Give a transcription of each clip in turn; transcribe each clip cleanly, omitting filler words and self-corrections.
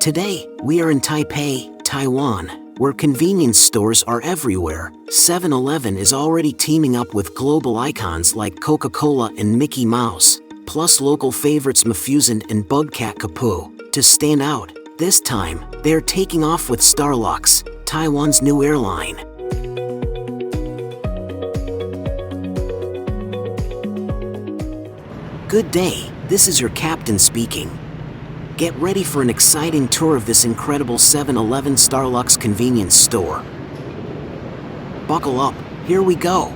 Today, we are in Taipei, Taiwan, where convenience stores are everywhere. 7-Eleven is already teaming up with global icons like Coca-Cola and Mickey Mouse, plus local favorites Mafusend and Bugcat Kapu. To stand out, this time, they are taking off with Starlux, Taiwan's new airline. Good day, this is your captain speaking. Get ready for an exciting tour of this incredible 7-Eleven Starlux convenience store. Buckle up, here we go.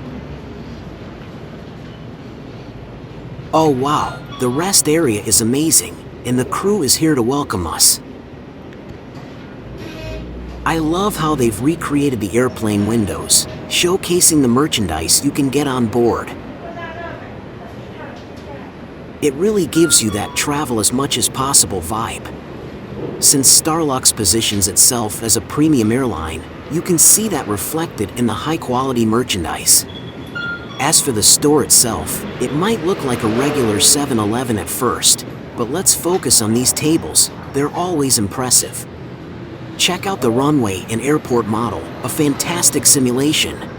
Oh wow, the rest area is amazing, and the crew is here to welcome us. I love how they've recreated the airplane windows, showcasing the merchandise you can get on board. It really gives you that travel as much as possible vibe. Since Starlux positions itself as a premium airline, you can see that reflected in the high-quality merchandise. As for the store itself, it might look like a regular 7-Eleven at first, but let's focus on these tables, they're always impressive. Check out the runway and airport model, a fantastic simulation.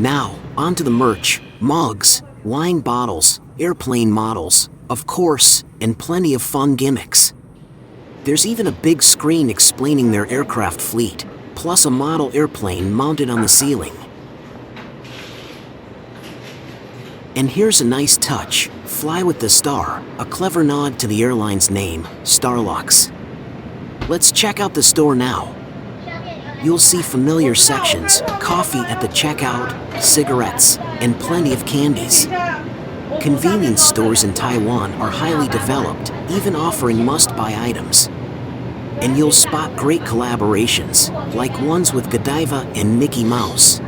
Now, onto the merch, mugs, wine bottles, airplane models, of course, and plenty of fun gimmicks. There's even a big screen explaining their aircraft fleet, plus a model airplane mounted on the ceiling. And here's a nice touch, Fly with the Star, a clever nod to the airline's name, Starlux. Let's check out the store now. You'll see familiar sections, coffee at the checkout, cigarettes, and plenty of candies. Convenience stores in Taiwan are highly developed, even offering must-buy items. And you'll spot great collaborations, like ones with Godiva and Mickey Mouse.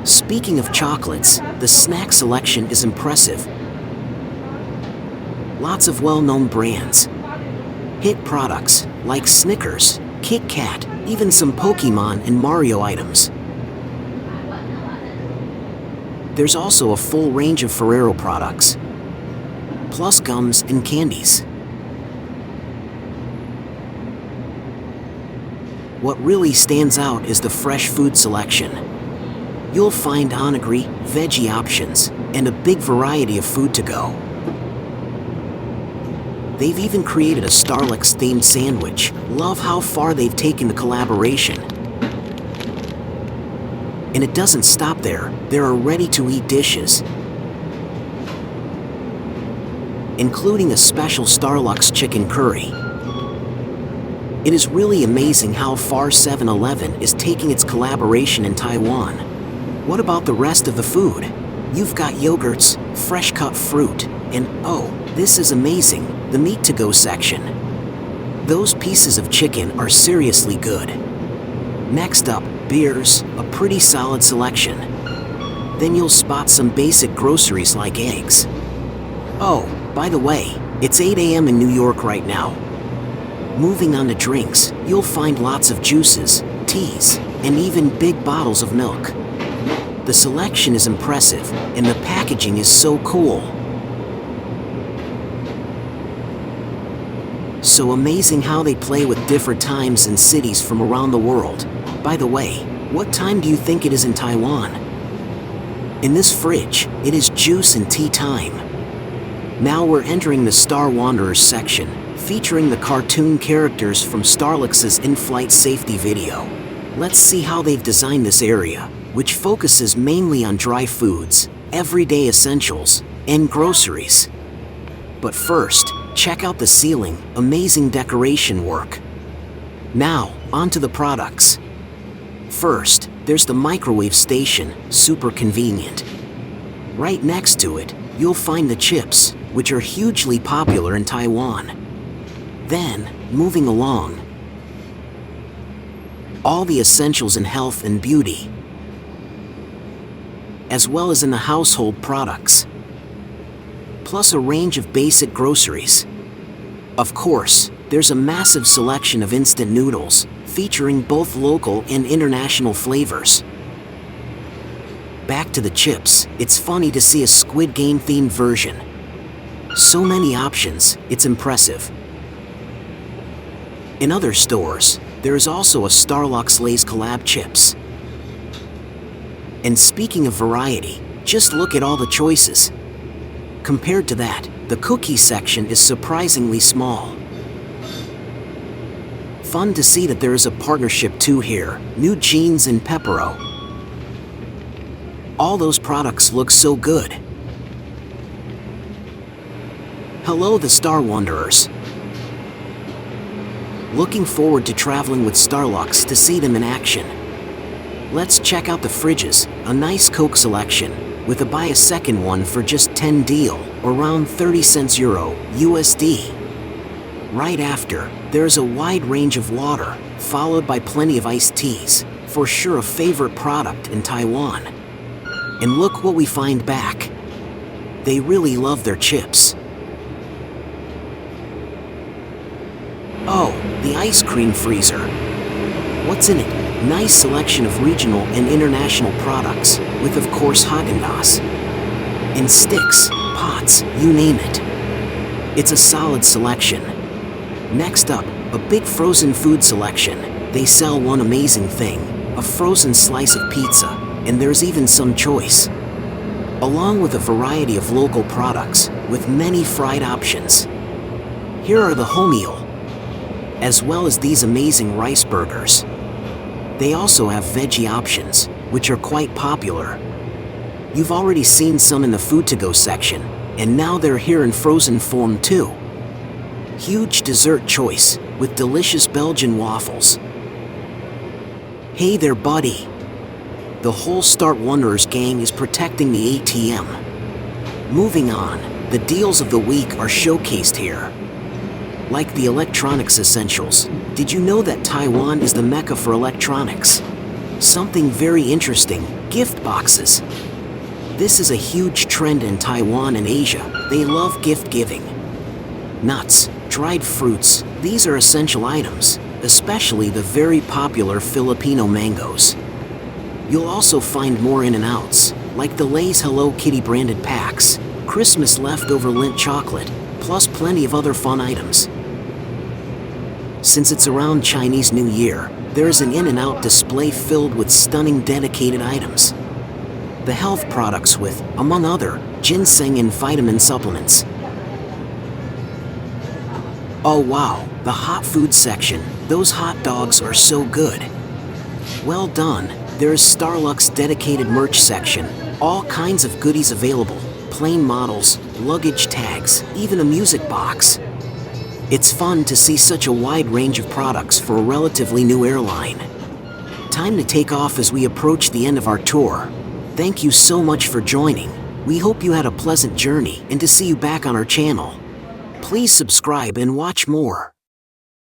Speaking of chocolates, the snack selection is impressive. Lots of well-known brands. Hit products like Snickers, Kit Kat, even some Pokemon and Mario items. There's also a full range of Ferrero products, plus gums and candies. What really stands out is the fresh food selection. You'll find onigiri, veggie options, and a big variety of food to go. They've even created a Starlux-themed sandwich. Love how far they've taken the collaboration. And it doesn't stop there. There are ready-to-eat dishes, including a special Starlux chicken curry. It is really amazing how far 7-Eleven is taking its collaboration in Taiwan. What about the rest of the food? You've got yogurts, fresh-cut fruit, and oh, this is amazing, the meat-to-go section. Those pieces of chicken are seriously good. Next up, beers, a pretty solid selection. Then you'll spot some basic groceries like eggs. Oh, by the way, it's 8 a.m. in New York right now. Moving on to drinks, you'll find lots of juices, teas, and even big bottles of milk. The selection is impressive, and the packaging is so cool. So amazing how they play with different times and cities from around the world. By the way, what time do you think it is in Taiwan? In this fridge, it is juice and tea time. Now we're entering the Star Wanderers section, featuring the cartoon characters from Starlux's in-flight safety video. Let's see how they've designed this area, which focuses mainly on dry foods, everyday essentials, and groceries. But first, check out the ceiling, amazing decoration work. Now, onto the products. First, there's the microwave station, super convenient. Right next to it, you'll find the chips, which are hugely popular in Taiwan. Then, moving along, all the essentials in health and beauty, as well as in the household products, plus a range of basic groceries. Of course, there's a massive selection of instant noodles, featuring both local and international flavors. Back to the chips, it's funny to see a Squid Game themed version. So many options, it's impressive. In other stores, there is also a Starlux Lay's collab chips. And speaking of variety, just look at all the choices. Compared to that, the cookie section is surprisingly small. Fun to see that there is a partnership too here, New Jeans and Pepero. All those products look so good. Hello the Star Wanderers. Looking forward to traveling with Starlux to see them in action. Let's check out the fridges, a nice Coke selection, with a buy a second one for just 10 deal, or around 30 cents Euro, USD. Right after, there's a wide range of water, followed by plenty of iced teas, for sure a favorite product in Taiwan. And look what we find back. They really love their chips. Oh, the ice cream freezer. What's in it? Nice selection of regional and international products, with of course Häagen-Dazs. And sticks, pots, you name it. It's a solid selection. Next up, a big frozen food selection. They sell one amazing thing, a frozen slice of pizza, and there's even some choice. Along with a variety of local products, with many fried options. Here are the wholemeal, as well as these amazing rice burgers. They also have veggie options, which are quite popular. You've already seen some in the food-to-go section, and now they're here in frozen form too. Huge dessert choice, with delicious Belgian waffles. Hey there buddy! The whole Start Wanderers gang is protecting the ATM. Moving on, the deals of the week are showcased here. Like the electronics essentials, did you know that Taiwan is the mecca for electronics? Something very interesting, gift boxes. This is a huge trend in Taiwan and Asia. They love gift giving. Nuts, dried fruits, these are essential items, especially the very popular Filipino mangoes. You'll also find more in and outs, like the Lay's Hello Kitty branded packs, Christmas leftover Lindt chocolate, plus plenty of other fun items. Since it's around Chinese New Year, there is an in-and-out display filled with stunning dedicated items. The health products with, among other, ginseng and vitamin supplements. Oh wow, the hot food section, those hot dogs are so good. Well done, there is Starlux dedicated merch section, all kinds of goodies available, plain models, luggage tags, even a music box. It's fun to see such a wide range of products for a relatively new airline. Time to take off as we approach the end of our tour. Thank you so much for joining. We hope you had a pleasant journey and to see you back on our channel. Please subscribe and watch more.